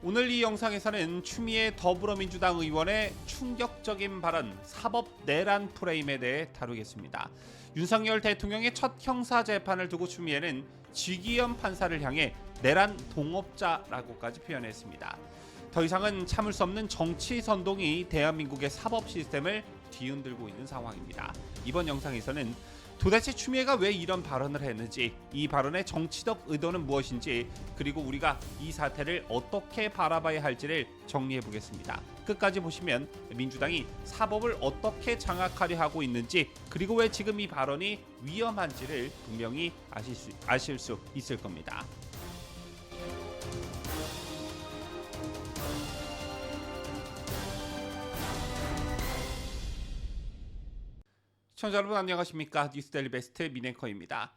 오늘 이 영상에서는 추미애 더불어민주당 의원의 충격적인 발언, 사법 내란 프레임에 대해 다루겠습니다. 윤석열 대통령의 첫 형사 재판을 두고 추미애는 지기현 판사를 향해 내란 동업자라고까지 표현했습니다. 더 이상은 참을 수 없는 정치 선동이 대한민국의 사법 시스템을 뒤흔들고 있는 상황입니다. 이번 영상에서는 도대체 추미애가 왜 이런 발언을 했는지, 이 발언의 정치적 의도는 무엇인지, 그리고 우리가 이 사태를 어떻게 바라봐야 할지를 정리해 보겠습니다. 끝까지 보시면 민주당이 사법을 어떻게 장악하려 하고 있는지, 그리고 왜 지금 이 발언이 위험한지를 분명히 아실 수 있을 겁니다. 시청자 여러분 안녕하십니까? 뉴스데일리 베스트 민앵커입니다.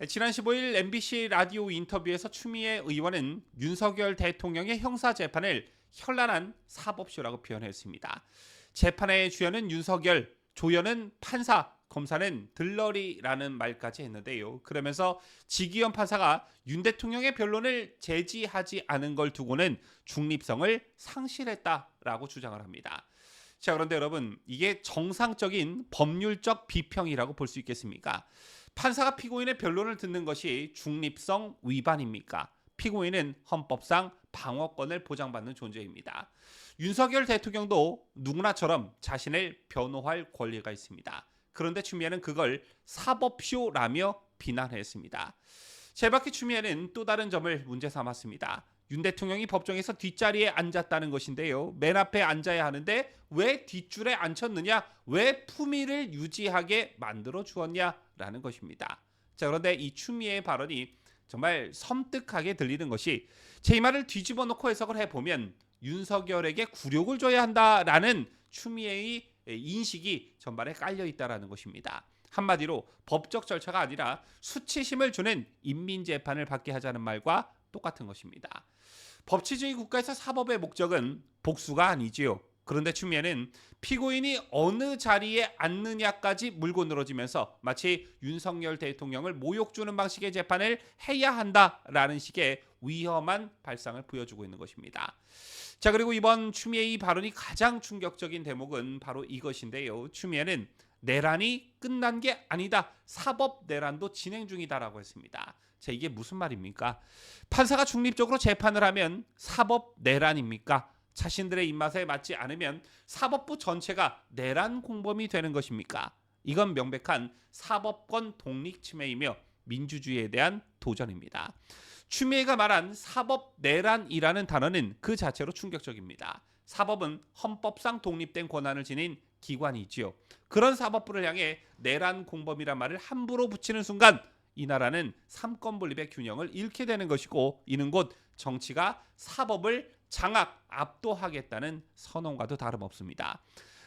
지난 15일 MBC 라디오 인터뷰에서 추미애 의원은 윤석열 대통령의 형사 재판을 현란한 사법쇼라고 표현했습니다. 재판의 주연은 윤석열, 조연은 판사, 검사는 들러리라는 말까지 했는데요. 그러면서 지기현 판사가 윤 대통령의 변론을 제지하지 않은 걸 두고는 중립성을 상실했다라고 주장을 합니다. 자, 그런데 여러분, 이게 정상적인 법률적 비평이라고 볼 수 있겠습니까? 판사가 피고인의 변론을 듣는 것이 중립성 위반입니까? 피고인은 헌법상 방어권을 보장받는 존재입니다. 윤석열 대통령도 누구나처럼 자신을 변호할 권리가 있습니다. 그런데 추미애는 그걸 사법쇼라며 비난했습니다. 제박희 추미애는 또 다른 점을 문제 삼았습니다. 윤 대통령이 법정에서 뒷자리에 앉았다는 것인데요. 맨 앞에 앉아야 하는데 왜 뒷줄에 앉혔느냐? 왜 품위를 유지하게 만들어 주었냐라는 것입니다. 자, 그런데 이 추미애의 발언이 정말 섬뜩하게 들리는 것이, 제 말을 뒤집어 놓고 해석을 해보면 윤석열에게 굴욕을 줘야 한다라는 추미애의 인식이 전반에 깔려 있다라는 것입니다. 한마디로 법적 절차가 아니라 수치심을 주는 인민재판을 받게 하자는 말과 똑같은 것입니다. 법치주의 국가에서 사법의 목적은 복수가 아니지요. 그런데 추미애는 피고인이 어느 자리에 앉느냐까지 물고 늘어지면서 마치 윤석열 대통령을 모욕 주는 방식의 재판을 해야 한다라는 식의 위험한 발상을 보여주고 있는 것입니다. 자, 그리고 이번 추미애의 발언이 가장 충격적인 대목은 바로 이것인데요. 추미애는 내란이 끝난 게 아니다, 사법 내란도 진행 중이다라고 했습니다. 자, 이게 무슨 말입니까? 판사가 중립적으로 재판을 하면 사법 내란입니까? 자신들의 입맛에 맞지 않으면 사법부 전체가 내란 공범이 되는 것입니까? 이건 명백한 사법권 독립 침해이며 민주주의에 대한 도전입니다. 추미애가 말한 사법 내란이라는 단어는 그 자체로 충격적입니다. 사법은 헌법상 독립된 권한을 지닌 기관이지요. 그런 사법부를 향해 내란 공범이란 말을 함부로 붙이는 순간 이 나라는 삼권 분립의 균형을 잃게 되는 것이고, 이는 곧 정치가 사법을 장악, 압도하겠다는 선언과도 다름없습니다.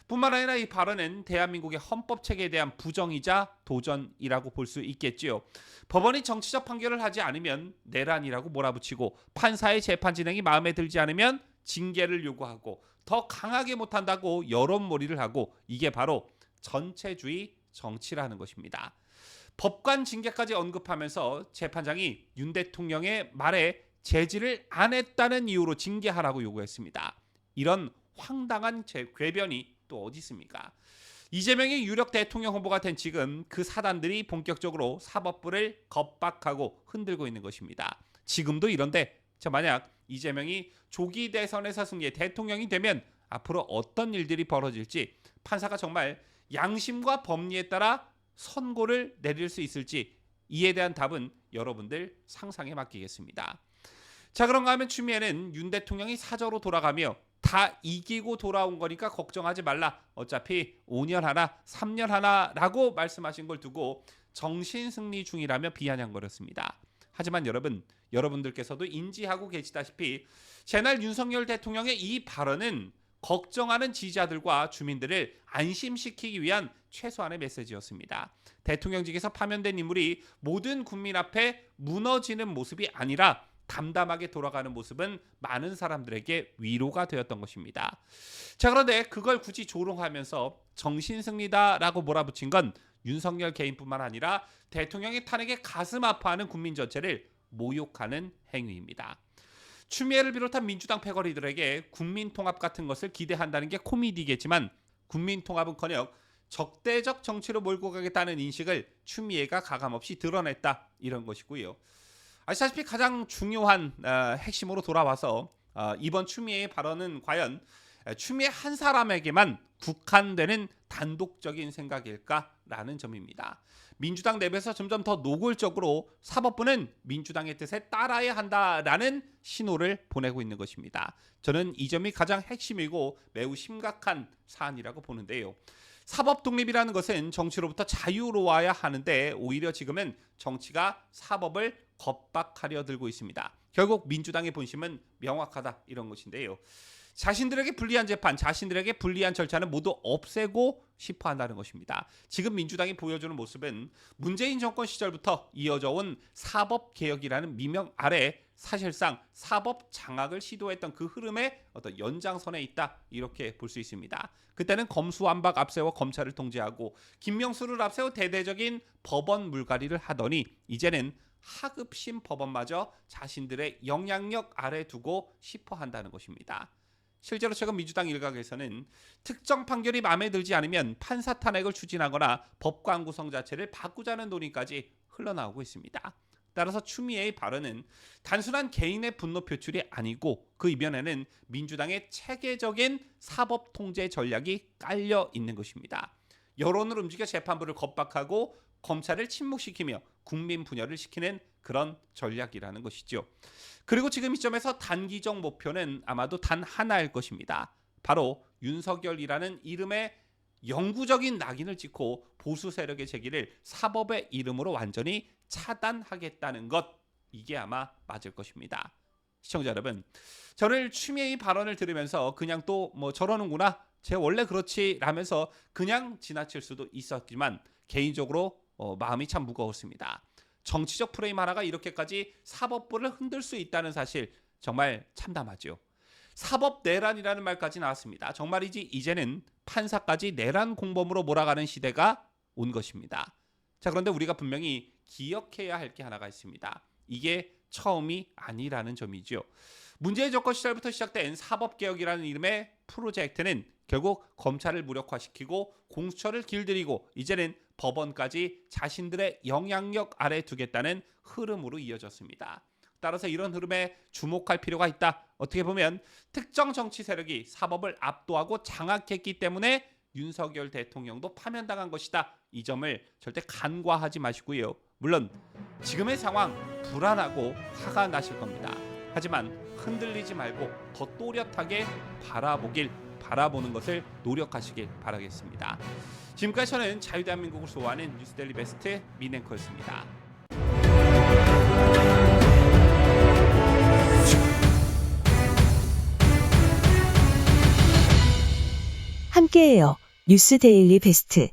뿐만 아니라 이 발언은 대한민국의 헌법 체계에 대한 부정이자 도전이라고 볼 수 있겠지요. 법원이 정치적 판결을 하지 않으면 내란이라고 몰아붙이고, 판사의 재판 진행이 마음에 들지 않으면 징계를 요구하고, 더 강하게 못한다고 여론몰이를 하고, 이게 바로 전체주의 정치라는 것입니다. 법관 징계까지 언급하면서 재판장이 윤 대통령의 말에 제지를 안 했다는 이유로 징계하라고 요구했습니다. 이런 황당한 궤변이 또 어디 있습니까? 이재명이 유력 대통령 후보가 된 지금 그 사단들이 본격적으로 사법부를 겁박하고 흔들고 있는 것입니다. 지금도 이런데, 자, 만약 이재명이 조기 대선에서 승리해 대통령이 되면 앞으로 어떤 일들이 벌어질지, 판사가 정말 양심과 법리에 따라 선고를 내릴 수 있을지, 이에 대한 답은 여러분들 상상에 맡기겠습니다. 자, 그런가 하면 추미애는 윤 대통령이 사저로 돌아가며 다 이기고 돌아온 거니까 걱정하지 말라, 어차피 5년 하나 3년 하나라고 말씀하신 걸 두고 정신승리 중이라며 비아냥거렸습니다. 하지만 여러분들께서도 인지하고 계시다시피 제날 윤석열 대통령의 이 발언은 걱정하는 지지자들과 주민들을 안심시키기 위한 최소한의 메시지였습니다. 대통령직에서 파면된 인물이 모든 국민 앞에 무너지는 모습이 아니라 담담하게 돌아가는 모습은 많은 사람들에게 위로가 되었던 것입니다. 자, 그런데 그걸 굳이 조롱하면서 정신승리다라고 몰아붙인 건 윤석열 개인뿐만 아니라 대통령의 탄핵에 가슴 아파하는 국민 전체를 모욕하는 행위입니다. 추미애를 비롯한 민주당 패거리들에게 국민통합 같은 것을 기대한다는 게 코미디겠지만 국민통합은커녕 적대적 정치로 몰고 가겠다는 인식을 추미애가 가감없이 드러냈다 이런 것이고요. 아시다시피 가장 중요한 핵심으로 돌아와서 이번 추미애의 발언은 과연 추미애 한 사람에게만 국한되는 단독적인 생각일까라는 점입니다. 민주당 내부에서 점점 더 노골적으로 사법부는 민주당의 뜻에 따라야 한다라는 신호를 보내고 있는 것입니다. 저는 이 점이 가장 핵심이고 매우 심각한 사안이라고 보는데요. 사법 독립이라는 것은 정치로부터 자유로워야 하는데 오히려 지금은 정치가 사법을 겁박하려 들고 있습니다. 결국 민주당의 본심은 명확하다 이런 것인데요. 자신들에게 불리한 재판, 자신들에게 불리한 절차는 모두 없애고 싶어 한다는 것입니다. 지금 민주당이 보여주는 모습은 문재인 정권 시절부터 이어져 온 사법개혁이라는 미명 아래 사실상 사법 장악을 시도했던 그 흐름의 어떤 연장선에 있다 이렇게 볼 수 있습니다. 그때는 검수완박 앞세워 검찰을 통제하고 김명수를 앞세워 대대적인 법원 물갈이를 하더니 이제는 하급심 법원마저 자신들의 영향력 아래 두고 싶어 한다는 것입니다. 실제로 최근 민주당 일각에서는 특정 판결이 마음에 들지 않으면 판사 탄핵을 추진하거나 법관 구성 자체를 바꾸자는 논의까지 흘러나오고 있습니다. 따라서 추미애의 발언은 단순한 개인의 분노 표출이 아니고 그 이면에는 민주당의 체계적인 사법 통제 전략이 깔려 있는 것입니다. 여론을 움직여 재판부를 겁박하고 검찰을 침묵시키며 국민 분열을 시키는 그런 전략이라는 것이죠. 그리고 지금 이 점에서 단기적 목표는 아마도 단 하나일 것입니다. 바로 윤석열이라는 이름의 영구적인 낙인을 찍고 보수 세력의 제기를 사법의 이름으로 완전히 차단하겠다는 것, 이게 아마 맞을 것입니다. 시청자 여러분, 저는 추미애의 발언을 들으면서 그냥 또 뭐 저러는구나, 쟤 원래 그렇지 라면서 그냥 지나칠 수도 있었지만 개인적으로 마음이 참 무거웠습니다. 정치적 프레임 하나가 이렇게까지 사법부를 흔들 수 있다는 사실 정말 참담하죠. 사법 내란이라는 말까지 나왔습니다. 정말이지 이제는 판사까지 내란 공범으로 몰아가는 시대가 온 것입니다. 자, 그런데 우리가 분명히 기억해야 할 게 하나가 있습니다. 이게 처음이 아니라는 점이죠. 문재인 정권 시절부터 시작된 사법개혁이라는 이름의 프로젝트는 결국 검찰을 무력화시키고 공수처를 길들이고 이제는 법원까지 자신들의 영향력 아래 두겠다는 흐름으로 이어졌습니다. 따라서 이런 흐름에 주목할 필요가 있다. 어떻게 보면 특정 정치 세력이 사법을 압도하고 장악했기 때문에 윤석열 대통령도 파면당한 것이다. 이 점을 절대 간과하지 마시고요. 물론 지금의 상황 불안하고 화가 나실 겁니다. 하지만 흔들리지 말고 더 또렷하게 바라보는 것을 노력하시길 바라겠습니다. 지금까지 저는 자유대한민국을 소화하는 뉴스데일리 베스트 민앵커였습니다. 함께해요. 뉴스데일리 베스트.